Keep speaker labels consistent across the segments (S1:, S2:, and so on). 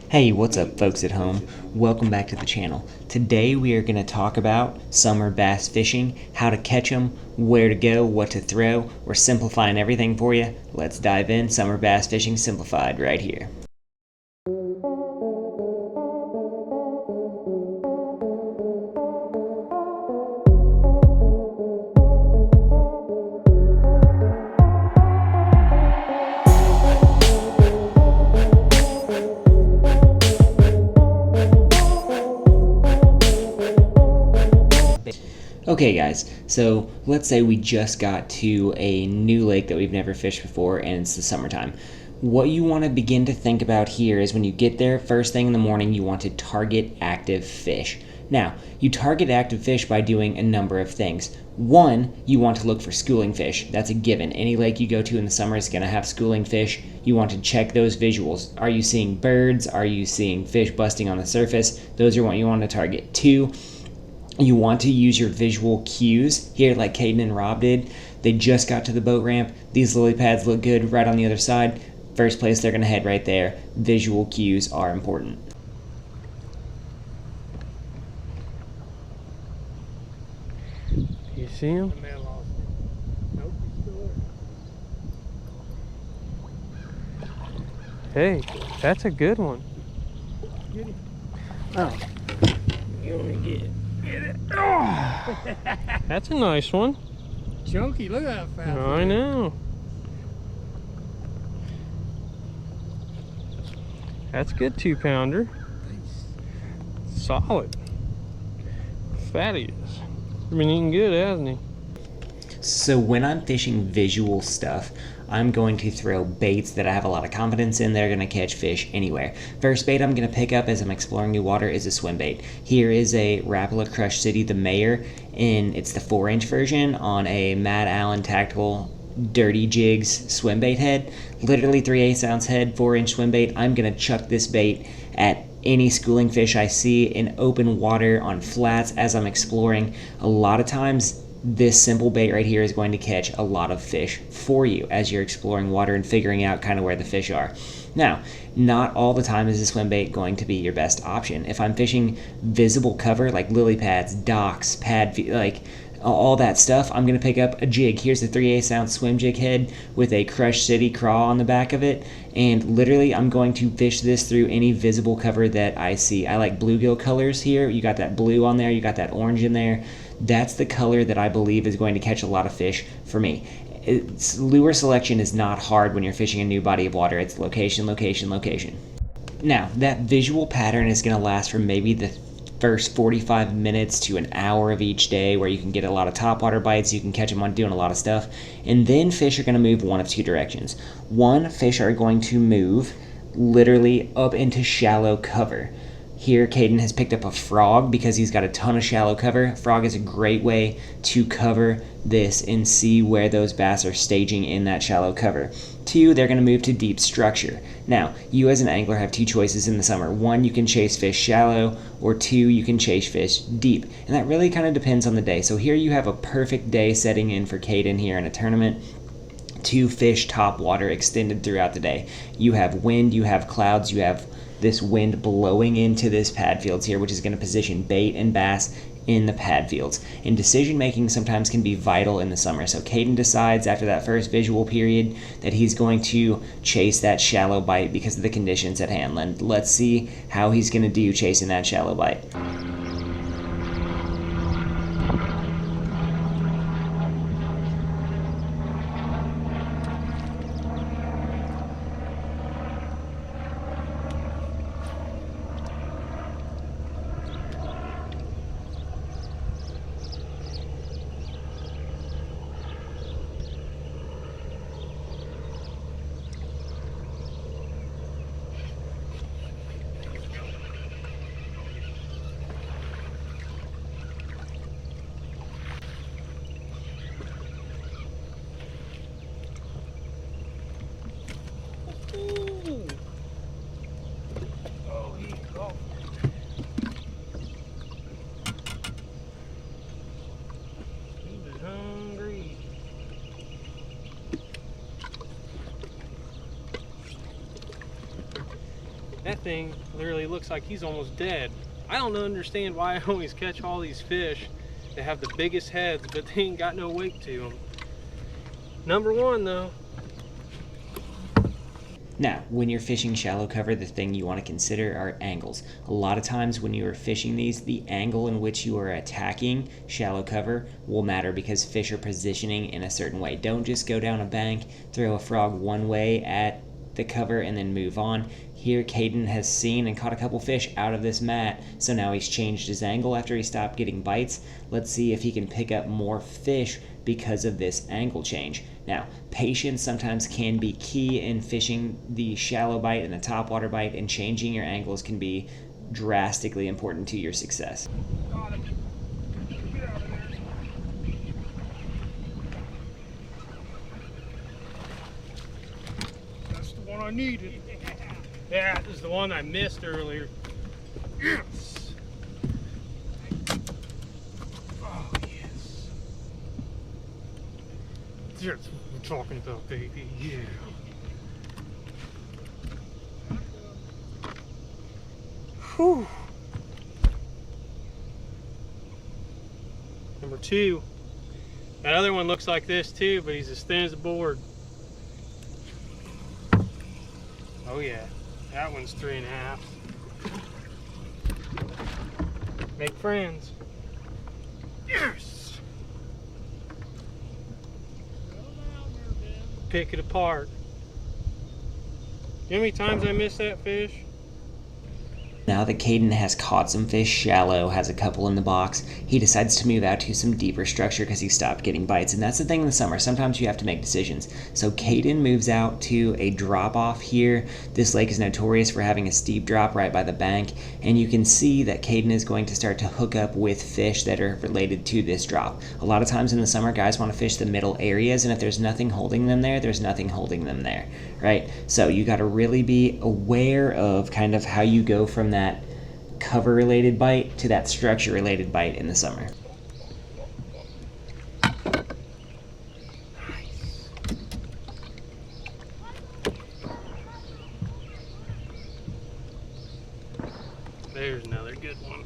S1: Hey, what's up folks at home? Welcome back to the channel. Today we are going to talk about summer bass fishing, how to catch them, where to go, what to throw. We're simplifying everything for you. Let's dive in. Summer bass fishing simplified right here. Okay guys, so let's say we just got to a new lake that we've never fished before and it's the summertime. What you want to begin to think about here is when you get there first thing in the morning, you want to target active fish. Now, you target active fish by doing a number of things. One, you want to look for schooling fish. That's a given. Any lake you go to in the summer is going to have schooling fish. You want to check those visuals. Are you seeing birds? Are you seeing fish busting on the surface? Those are what you want to target. Two, you want to use your visual cues here like Caden and Rob did. They just got to the boat ramp. These lily pads look good right on the other side. First place they're going to head right there. Visual cues are important.
S2: You see him? Hey, that's a good one.
S3: Oh, you want me to get it?
S2: Oh, that's a nice one.
S3: Chunky, look at that fat.
S2: I know. That's a good 2-pounder. Solid. Fat he is. Been eating good, hasn't he?
S1: So when I'm fishing visual stuff, I'm going to throw baits that I have a lot of confidence in. They're going to catch fish anywhere. First bait I'm going to pick up as I'm exploring new water is a swim bait. Here is a Rapala Crush City, the Mayor, and it's the 4-inch version on a Matt Allen Tactical Dirty Jigs swim bait head. Literally 3/8 ounce head, 4-inch swim bait. I'm going to chuck this bait at any schooling fish I see in open water on flats as I'm exploring. A lot of times this simple bait right here is going to catch a lot of fish for you as you're exploring water and figuring out kind of where the fish are. Now, not all the time is a swim bait going to be your best option. If I'm fishing visible cover like lily pads, docks, like all that stuff, I'm going to pick up a jig. Here's the 3/8 ounce swim jig head with a Crush City craw on the back of it, and literally I'm going to fish this through any visible cover that I see. I like bluegill colors here. You got that blue on there, you got that orange in there. That's the color that I believe is going to catch a lot of fish for me. Lure selection is not hard when you're fishing a new body of water. It's location, location, location. Now, that visual pattern is going to last for maybe the first 45 minutes to an hour of each day, where you can get a lot of topwater bites, you can catch them on doing a lot of stuff, and then fish are going to move one of two directions. One, fish are going to move literally up into shallow cover. Here, Caden has picked up a frog because he's got a ton of shallow cover. Frog is a great way to cover this and see where those bass are staging in that shallow cover. Two, they're going to move to deep structure. Now, you as an angler have two choices in the summer. One, you can chase fish shallow, or two, you can chase fish deep. And that really kind of depends on the day. So here you have a perfect day setting in for Caden here in a tournament to fish top water extended throughout the day. You have wind, you have clouds, you have this wind blowing into this pad fields here, which is going to position bait and bass in the pad fields. And decision making sometimes can be vital in the summer. So Caden decides after that first visual period that he's going to chase that shallow bite because of the conditions at hand. Let's see how he's going to do chasing that shallow bite.
S2: thing literally looks like he's almost dead. I don't understand why I always catch all these fish that have the biggest heads, but they ain't got no weight to them. Number one though.
S1: Now, when you're fishing shallow cover, the thing you want to consider are angles. A lot of times when you are fishing these, the angle in which you are attacking shallow cover will matter because fish are positioning in a certain way. Don't just go down a bank, throw a frog one way at the cover and then move on. Here, Caden has seen and caught a couple fish out of this mat, so now he's changed his angle after he stopped getting bites. Let's see if he can pick up more fish because of this angle change. Now, patience sometimes can be key in fishing the shallow bite and the topwater bite, and changing your angles can be drastically important to your success.
S3: Got him. Get out of there. That's the one I needed.
S2: Yeah, this is the one I missed earlier.
S3: Yes. Oh, yes.
S2: That's what we're talking about, baby. Yeah. Whew. Number two. That other one looks like this too, but he's as thin as a board. Oh yeah, that one's 3.5. Make friends.
S3: Yes.
S2: Pick it apart. You know how many times I missed that fish?
S1: Now that Caden has caught some fish shallow, has a couple in the box, he decides to move out to some deeper structure because he stopped getting bites. And that's the thing in the summer. Sometimes you have to make decisions. So Caden moves out to a drop off here. This lake is notorious for having a steep drop right by the bank. And you can see that Caden is going to start to hook up with fish that are related to this drop. A lot of times in the summer, guys want to fish the middle areas. And if there's nothing holding them there, there's nothing holding them there, right? So you got to really be aware of kind of how you go from that cover related bite to that structure related bite in the summer.
S2: There's another good one.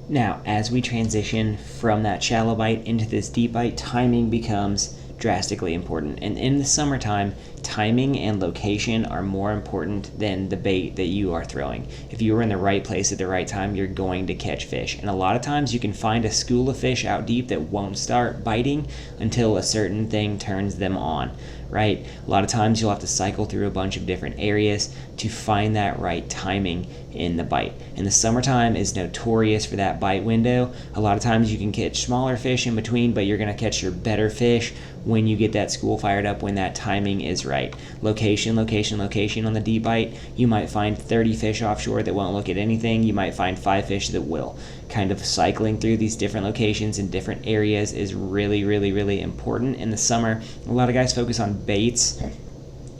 S1: Now, as we transition from that shallow bite into this deep bite, timing becomes drastically important. And in the summertime, timing and location are more important than the bait that you are throwing. If you are in the right place at the right time, you're going to catch fish. And a lot of times you can find a school of fish out deep that won't start biting until a certain thing turns them on, right? A lot of times you'll have to cycle through a bunch of different areas to find that right timing in the bite. And the summertime is notorious for that bite window. A lot of times you can catch smaller fish in between, but you're going to catch your better fish when you get that school fired up, when that timing is right. Location, location, location on the deep bite. You might find 30 fish offshore that won't look at anything. You might find 5 fish that will. Kind of cycling through these different locations in different areas is really, really, really important in the summer. A lot of guys focus on baits,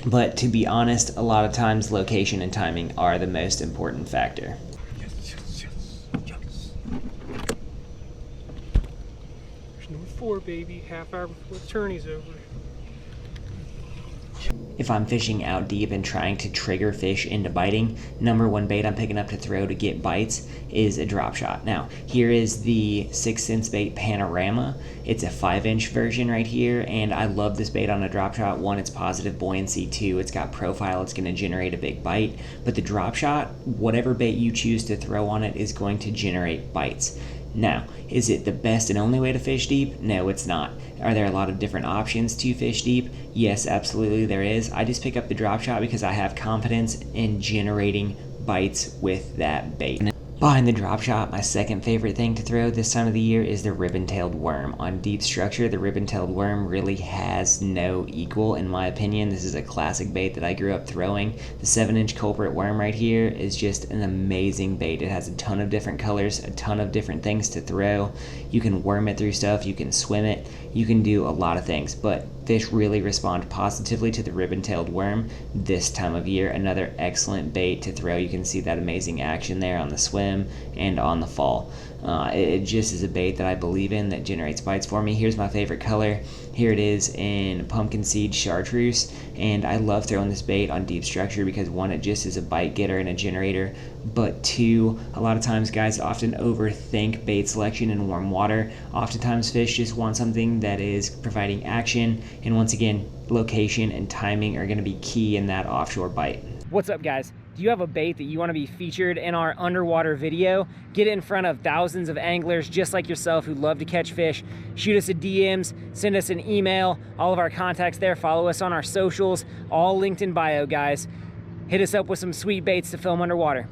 S1: but to be honest, a lot of times location and timing are the most important factor.
S3: Yes, yes, yes, yes.
S2: There's number 4, baby. Half hour before the tourney's over.
S1: If I'm fishing out deep and trying to trigger fish into biting, number one bait I'm picking up to throw to get bites is a drop shot. Now, here is the 6 cents bait Panorama. It's a 5-inch version right here, and I love this bait on a drop shot. 1, it's positive buoyancy. 2, it's got profile. It's going to generate a big bite. But the drop shot, whatever bait you choose to throw on it, is going to generate bites. Now, is it the best and only way to fish deep? No, it's not. Are there a lot of different options to fish deep? Yes, absolutely there is. I just pick up the drop shot because I have confidence in generating bites with that bait. Behind the drop shot, my second favorite thing to throw this time of the year is the ribbon-tailed worm. On deep structure, the ribbon-tailed worm really has no equal, in my opinion. This is a classic bait that I grew up throwing. The 7-inch culprit worm right here is just an amazing bait. It has a ton of different colors, a ton of different things to throw. You can worm it through stuff, you can swim it, you can do a lot of things, but fish really respond positively to the ribbon-tailed worm this time of year. Another excellent bait to throw. You can see that amazing action there on the swim and on the fall. It just is a bait that I believe in that generates bites for me. Here's my favorite color. Here it is in pumpkin seed chartreuse, and I love throwing this bait on deep structure because one, it just is a bite getter and a generator, but two, a lot of times guys often overthink bait selection in warm water. Oftentimes fish just want something that is providing action, and once again, location and timing are going to be key in that offshore bite. What's up guys? Do you have a bait that you want to be featured in our underwater video? Get it in front of thousands of anglers just like yourself who love to catch fish. Shoot us a DMs, send us an email, all of our contacts there, follow us on our socials, all linked in bio guys. Hit us up with some sweet baits to film underwater.